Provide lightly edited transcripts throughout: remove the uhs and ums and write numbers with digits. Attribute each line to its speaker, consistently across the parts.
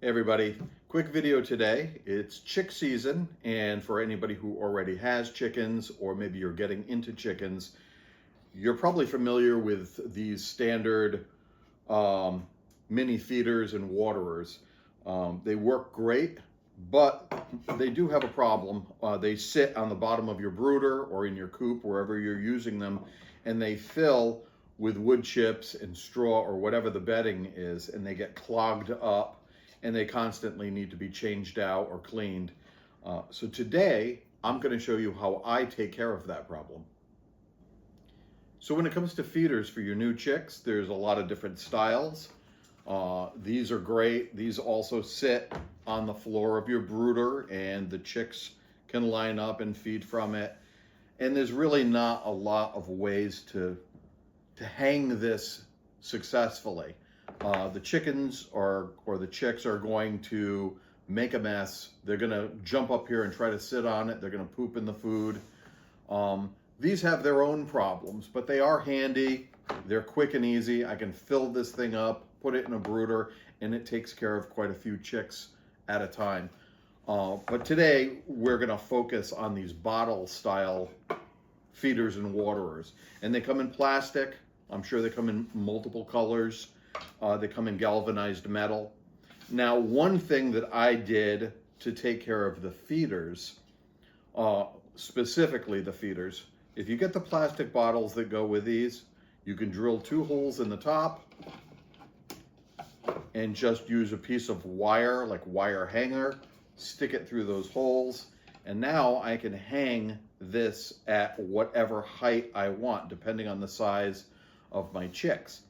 Speaker 1: Hey everybody, quick video today. It's chick season, and for anybody who already has chickens or maybe you're getting into chickens, you're probably familiar with these standard mini feeders and waterers. They work great, but they do have a problem. They sit on the bottom of your brooder or in your coop, wherever you're using them, and they fill with wood chips and straw or whatever the bedding is, and they get clogged up, and they constantly need to be changed out or cleaned. So today, I'm going to show you how I take care of that problem. So when it comes to feeders for your new chicks, there's a lot of different styles. These are great. These also sit on the floor of your brooder, and the chicks can line up and feed from it. And there's really not a lot of ways to hang this successfully. The chickens or the chicks are going to make a mess. They're going to jump up here and try to sit on it. They're going to poop in the food. These have their own problems, but they are handy. They're quick and easy. I can fill this thing up, put it in a brooder, and it takes care of quite a few chicks at a time. But today we're going to focus on these bottle style feeders and waterers. And they come in plastic. I'm sure they come in multiple colors. They come in galvanized metal. Now, one thing that I did to take care of the feeders, specifically the feeders, if you get the plastic bottles that go with these, you can drill 2 holes in the top and just use a piece of wire, like wire hanger, stick it through those holes, and now I can hang this at whatever height I want, depending on the size of my chicks.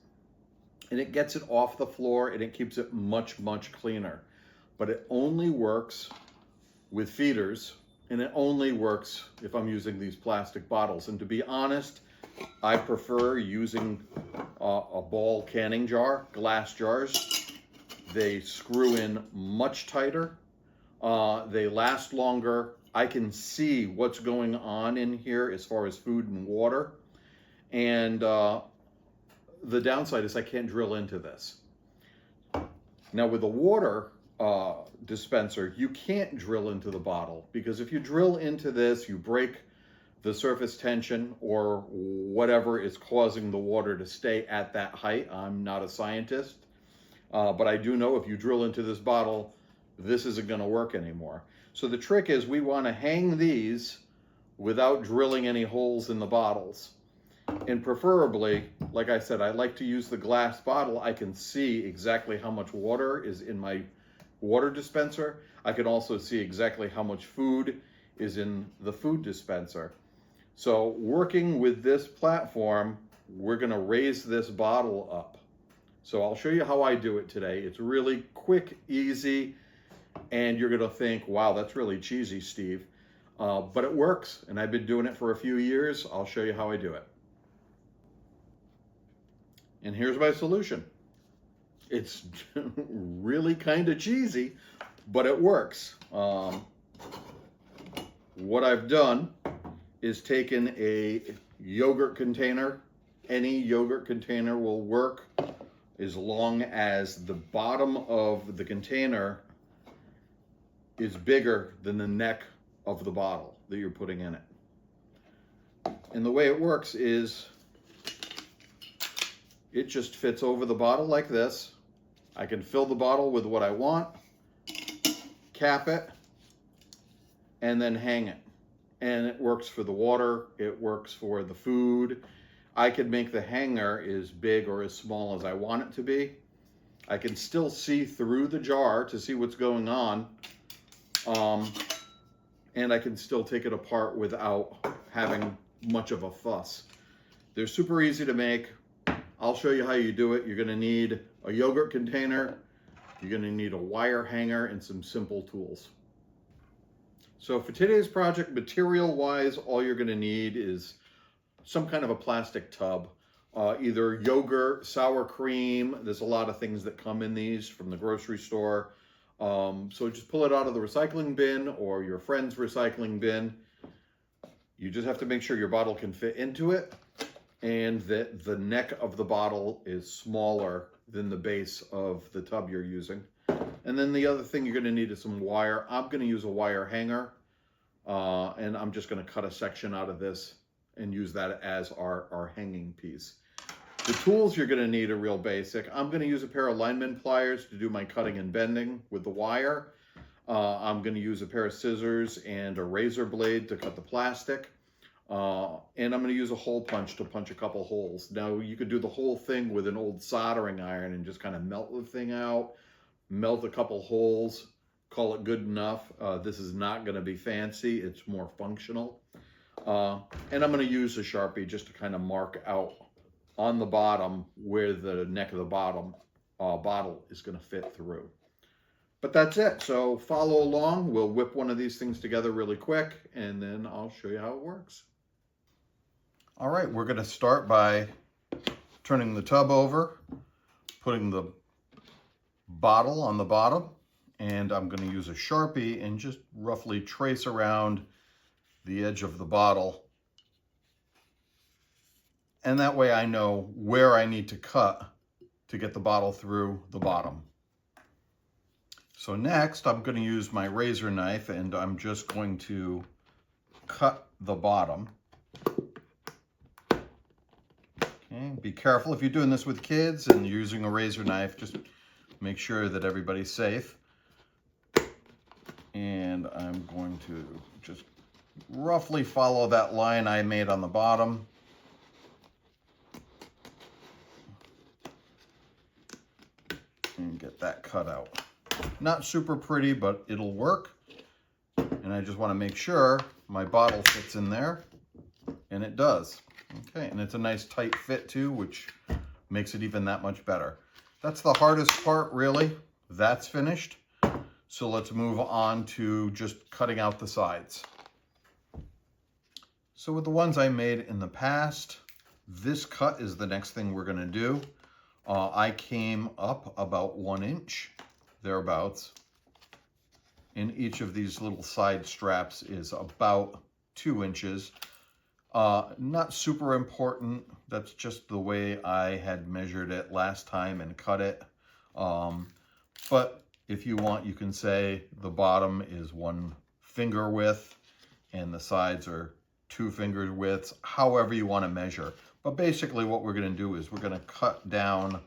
Speaker 1: And it gets it off the floor, and it keeps it much, much cleaner. But it only works with feeders, and it only works if I'm using these plastic bottles. And to be honest, I prefer using a ball canning jar, glass jars. They screw in much tighter. They last longer. I can see what's going on in here as far as food and water. And the downside is I can't drill into this. Now with a water dispenser, you can't drill into the bottle, because if you drill into this, you break the surface tension or whatever is causing the water to stay at that height. I'm not a scientist, but I do know if you drill into this bottle, this isn't going to work anymore. So the trick is we want to hang these without drilling any holes in the bottles. And preferably, like I said, I like to use the glass bottle. I can see exactly how much water is in my water dispenser. I can also see exactly how much food is in the food dispenser. So working with this platform, we're going to raise this bottle up. So I'll show you how I do it today. It's really quick, easy, and you're going to think, wow, that's really cheesy, Steve. But it works, and I've been doing it for a few years. I'll show you how I do it. And here's my solution. It's really kind of cheesy, but it works. What I've done is taken a yogurt container. Any yogurt container will work as long as the bottom of the container is bigger than the neck of the bottle that you're putting in it. And the way it works is it just fits over the bottle like this. I can fill the bottle with what I want, cap it, and then hang it. And it works for the water, it works for the food. I can make the hanger as big or as small as I want it to be. I can still see through the jar to see what's going on. And I can still take it apart without having much of a fuss. They're super easy to make. I'll show you how you do it. You're going to need a yogurt container, you're going to need a wire hanger, and some simple tools. So for today's project, material-wise, all you're going to need is some kind of a plastic tub, either yogurt, sour cream. There's a lot of things that come in these from the grocery store. So just pull it out of the recycling bin or your friend's recycling bin. You just have to make sure your bottle can fit into it, and that the neck of the bottle is smaller than the base of the tub you're using. And then the other thing you're going to need is some wire. I'm going to use a wire hanger, and I'm just going to cut a section out of this and use that as our hanging piece. The tools you're going to need are real basic. I'm going to use a pair of lineman pliers to do my cutting and bending with the wire. I'm going to use a pair of scissors and a razor blade to cut the plastic. And I'm going to use a hole punch to punch a couple holes. Now, you could do the whole thing with an old soldering iron and just kind of melt the thing out, melt a couple holes, call it good enough. This is not going to be fancy. It's more functional. And I'm going to use a Sharpie just to kind of mark out on the bottom where the neck of the bottle is going to fit through. But that's it. So follow along. We'll whip one of these things together really quick, and then I'll show you how it works. All right, we're going to start by turning the tub over, putting the bottle on the bottom, and I'm going to use a Sharpie and just roughly trace around the edge of the bottle. And that way I know where I need to cut to get the bottle through the bottom. So next, I'm going to use my razor knife, and I'm just going to cut the bottom. Okay, be careful if you're doing this with kids and you're using a razor knife, just make sure that everybody's safe. And I'm going to just roughly follow that line I made on the bottom. And get that cut out. Not super pretty, but it'll work. And I just want to make sure my bottle fits in there, and it does. Okay, and it's a nice tight fit too, which makes it even that much better. That's the hardest part, really. That's finished. So let's move on to just cutting out the sides. So with the ones I made in the past, this cut is the next thing we're going to do. I came up about 1 inch, thereabouts, and each of these little side straps is about 2 inches. Not super important. That's just the way I had measured it last time and cut it. But if you want, you can say the bottom is 1 finger width and the sides are 2 finger widths, however you want to measure. But basically what we're going to do is we're going to cut down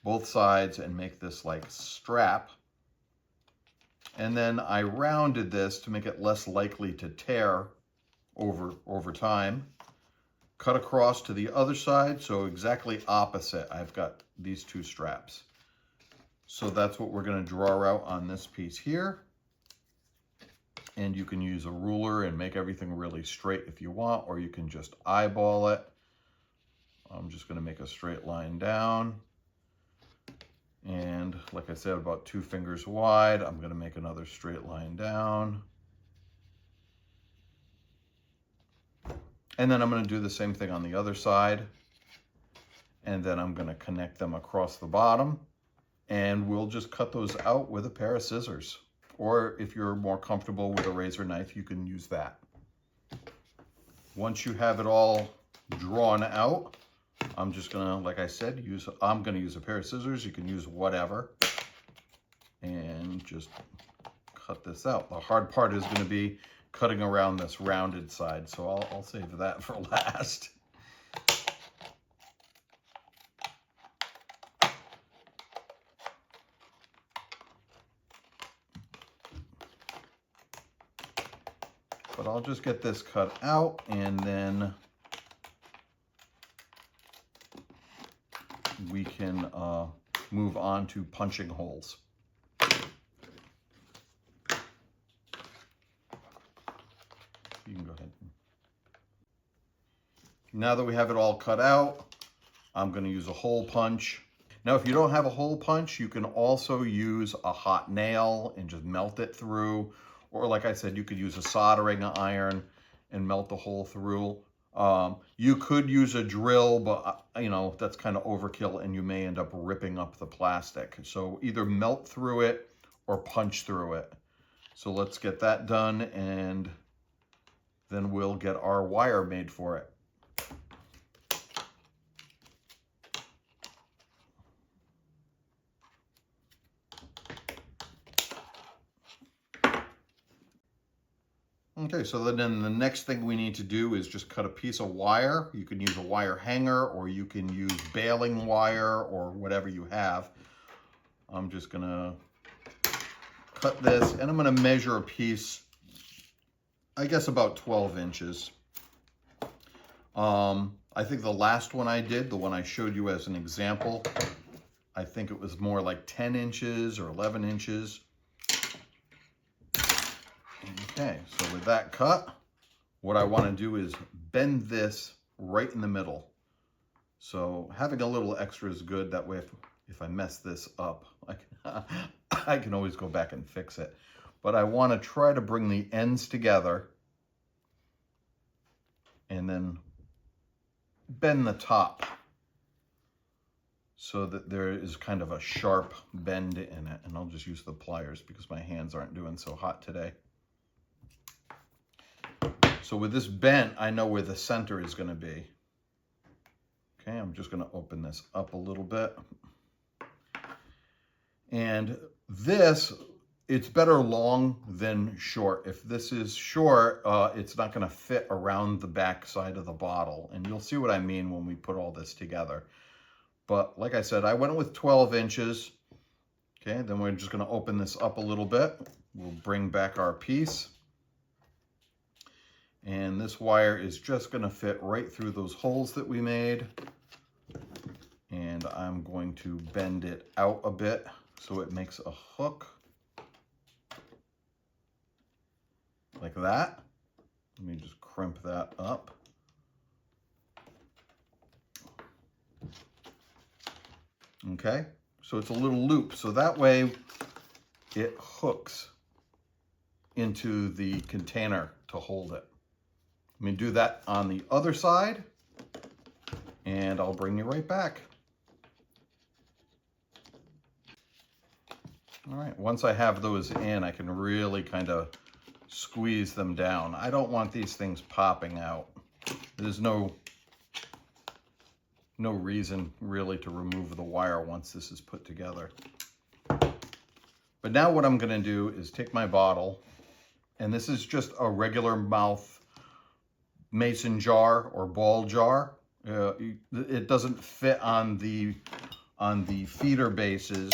Speaker 1: both sides and make this like strap. And then I rounded this to make it less likely to tear over time. Cut across to the other side, so exactly opposite. I've got these 2 straps. So that's what we're going to draw out on this piece here. And you can use a ruler and make everything really straight if you want, or you can just eyeball it. I'm just going to make a straight line down. And like I said, about 2 fingers wide, I'm going to make another straight line down. And then I'm going to do the same thing on the other side. And then I'm going to connect them across the bottom. And we'll just cut those out with a pair of scissors. Or if you're more comfortable with a razor knife, you can use that. Once you have it all drawn out, I'm just gonna, like I said, I'm gonna use a pair of scissors. You can use whatever. And just cut this out. The hard part is gonna be cutting around this rounded side, so I'll save that for last. But I'll just get this cut out, and then we can move on to punching holes. You can go ahead. Now that we have it all cut out, I'm going to use a hole punch. Now, if you don't have a hole punch, you can also use a hot nail and just melt it through. Or like I said, you could use a soldering iron and melt the hole through. You could use a drill, but you know, that's kind of overkill and you may end up ripping up the plastic. So either melt through it or punch through it. So let's get that done, and then we'll get our wire made for it. Okay, so then the next thing we need to do is just cut a piece of wire. You can use a wire hanger, or you can use baling wire, or whatever you have. I'm just gonna cut this, and I'm gonna measure a piece, I guess about 12 inches. I think the last one I did, the one I showed you as an example, I think it was more like 10 inches or 11 inches. Okay, so with that cut, what I want to do is bend this right in the middle. So having a little extra is good. That way, if I mess this up, I can always go back and fix it. But I want to try to bring the ends together and then bend the top so that there is kind of a sharp bend in it. And I'll just use the pliers because my hands aren't doing so hot today. So with this bent, I know where the center is going to be. Okay, I'm just going to open this up a little bit. And this, it's better long than short. If this is short, it's not going to fit around the back side of the bottle. And you'll see what I mean when we put all this together. But like I said, I went with 12 inches. Okay, then we're just going to open this up a little bit. We'll bring back our piece. And this wire is just going to fit right through those holes that we made. And I'm going to bend it out a bit so it makes a hook. Like that. Let me just crimp that up. Okay, so it's a little loop. So that way it hooks into the container to hold it. Let me do that on the other side, and I'll bring you right back. All right, once I have those in, I can really kind of squeeze them down. I don't want these things popping out. There's no reason really to remove the wire once this is put together. But now what I'm going to do is take my bottle, and this is just a regular mouth mason jar or ball jar. It doesn't fit on the feeder bases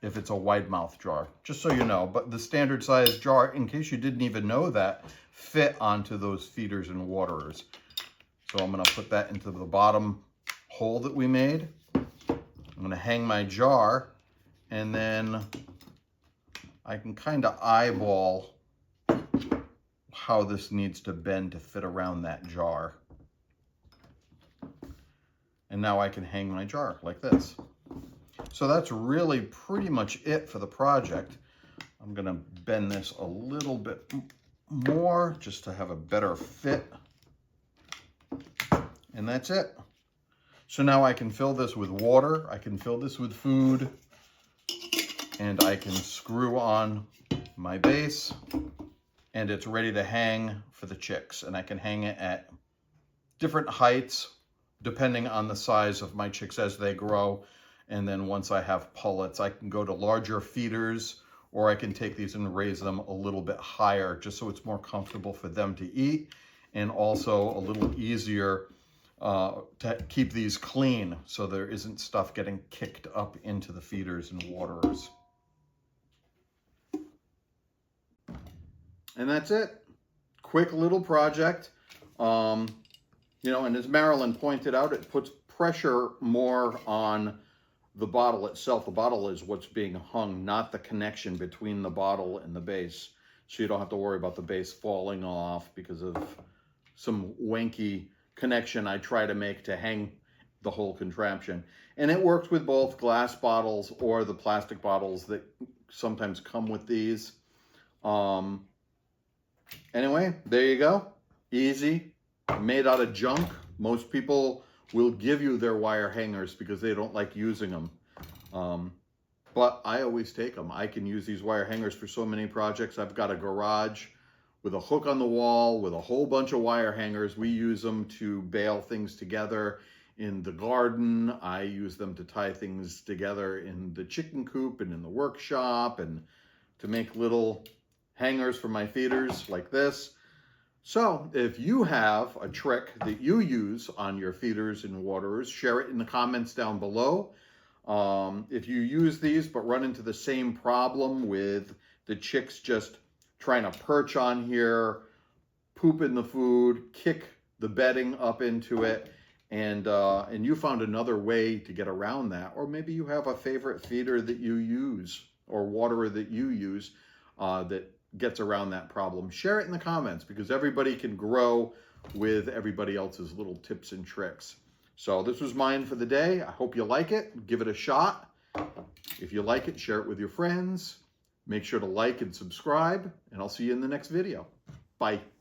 Speaker 1: if it's a wide mouth jar, just so you know. But the standard size jar, in case you didn't even know that, fit onto those feeders and waterers. So I'm going to put that into the bottom hole that we made. I'm going to hang my jar, and then I can kind of eyeball how this needs to bend to fit around that jar. And now I can hang my jar like this. So that's really pretty much it for the project. I'm going to bend this a little bit more just to have a better fit. And that's it. So now I can fill this with water, I can fill this with food, and I can screw on my base, and it's ready to hang for the chicks. And I can hang it at different heights depending on the size of my chicks as they grow. And then once I have pullets, I can go to larger feeders, or I can take these and raise them a little bit higher just so it's more comfortable for them to eat, and also a little easier to keep these clean so there isn't stuff getting kicked up into the feeders and waterers. And that's it. Quick little project. You know, and as Marilyn pointed out, it puts pressure more on the bottle itself. The bottle is what's being hung, not the connection between the bottle and the base. So you don't have to worry about the base falling off because of some wanky connection I try to make to hang the whole contraption. And it works with both glass bottles or the plastic bottles that sometimes come with these. Anyway, there you go. Easy, made out of junk. Most people will give you their wire hangers because they don't like using them. But I always take them. I can use these wire hangers for so many projects. I've got a garage with a hook on the wall with a whole bunch of wire hangers. We use them to bale things together in the garden. I use them to tie things together in the chicken coop and in the workshop, and to make little hangers for my feeders like this. So if you have a trick that you use on your feeders and waterers, share it in the comments down below. If you use these but run into the same problem with the chicks just trying to perch on here, poop in the food, kick the bedding up into it, and you found another way to get around that, or maybe you have a favorite feeder that you use or waterer that you use that gets around that problem, share it in the comments, because everybody can grow with everybody else's little tips and tricks. So this was mine for the day. I hope you like it. Give it a shot. If you like it, share it with your friends. Make sure to like and subscribe, and I'll see you in the next video. Bye.